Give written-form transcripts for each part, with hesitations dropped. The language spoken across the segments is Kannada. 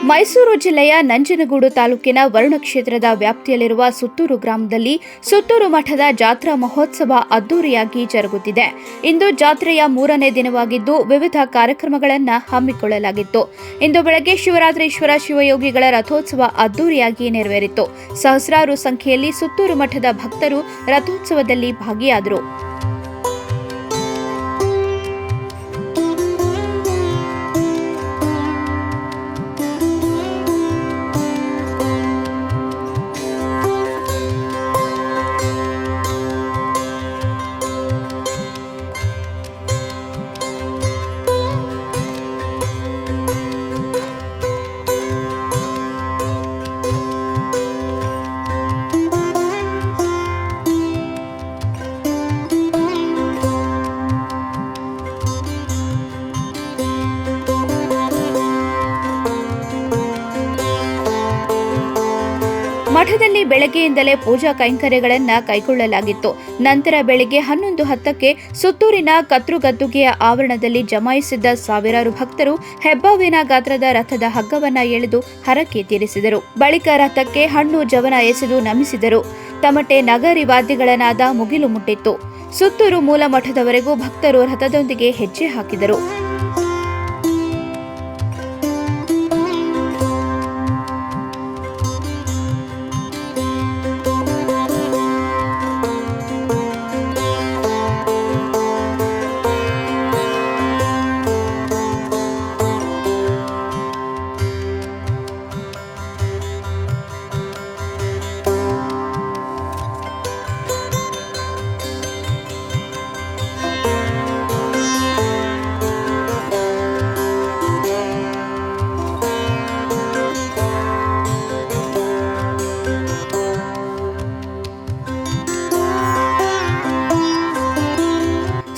ಮೈಸೂರು ಜಿಲ್ಲೆಯ ನಂಜನಗೂಡು ತಾಲೂಕಿನ ವರುಣ ಕ್ಷೇತ್ರದ ವ್ಯಾಪ್ತಿಯಲ್ಲಿರುವ ಸುತ್ತೂರು ಗ್ರಾಮದಲ್ಲಿ ಸುತ್ತೂರು ಮಠದ ಜಾತ್ರಾ ಮಹೋತ್ಸವ ಅದ್ದೂರಿಯಾಗಿ ಜರುಗುತ್ತಿದೆ. ಇಂದು ಜಾತ್ರೆಯ 3ನೇ ದಿನವಾಗಿದ್ದು ವಿವಿಧ ಕಾರ್ಯಕ್ರಮಗಳನ್ನು ಹಮ್ಮಿಕೊಳ್ಳಲಾಗಿತ್ತು. ಇಂದು ಬೆಳಗ್ಗೆ ಶಿವರಾತ್ರೀಶ್ವರ ಶಿವಯೋಗಿಗಳ ರಥೋತ್ಸವ ಅದ್ದೂರಿಯಾಗಿ ನೆರವೇರಿತು. ಸಹಸ್ರಾರು ಸಂಖ್ಯೆಯಲ್ಲಿ ಸುತ್ತೂರು ಮಠದ ಭಕ್ತರು ರಥೋತ್ಸವದಲ್ಲಿ ಭಾಗಿಯಾದರು. ಮಠದಲ್ಲಿ ಬೆಳಗ್ಗೆಯಿಂದಲೇ ಪೂಜಾ ಕೈಂಕರ್ಯಗಳನ್ನು ಕೈಗೊಳ್ಳಲಾಗಿತ್ತು. ನಂತರ ಬೆಳಗ್ಗೆ 11:10ಕ್ಕೆ ಸುತ್ತೂರಿನ ಕತ್ರುಗದ್ದುಗೆಯ ಆವರಣದಲ್ಲಿ ಜಮಾಯಿಸಿದ್ದ ಸಾವಿರಾರು ಭಕ್ತರು ಹೆಬ್ಬಾವಿನ ಗಾತ್ರದ ರಥದ ಹಗ್ಗವನ್ನ ಎಳೆದು ಹರಕೆ ತೀರಿಸಿದರು. ಬಳಿಕ ರಥಕ್ಕೆ ಹಣ್ಣು ಜವನ ಎಸೆದು ನಮಿಸಿದರು. ತಮಟೆ ನಗಾರಿ ವಾದ್ಯಗಳ ನಾದ ಮುಗಿಲು ಮುಟ್ಟಿತ್ತು. ಸುತ್ತೂರು ಮೂಲ ಮಠದವರೆಗೂ ಭಕ್ತರು ರಥದೊಂದಿಗೆ ಹೆಜ್ಜೆ ಹಾಕಿದರು.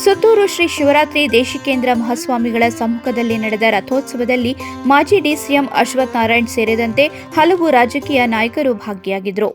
ಸುತ್ತೂರು ಶ್ರೀ ಶಿವರಾತ್ರಿ ದೇಶಿಕೇಂದ್ರ ಮಹಾಸ್ವಾಮಿಗಳ ಸಮ್ಮುಖದಲ್ಲಿ ನಡೆದ ರಥೋತ್ಸವದಲ್ಲಿ ಮಾಜಿ ಡಿಸಿಎಂ ಅಶ್ವಥ್ ನಾರಾಯಣ್ ಸೇರಿದಂತೆ ಹಲವು ರಾಜಕೀಯ ನಾಯಕರು ಭಾಗಿಯಾಗಿದ್ದರು.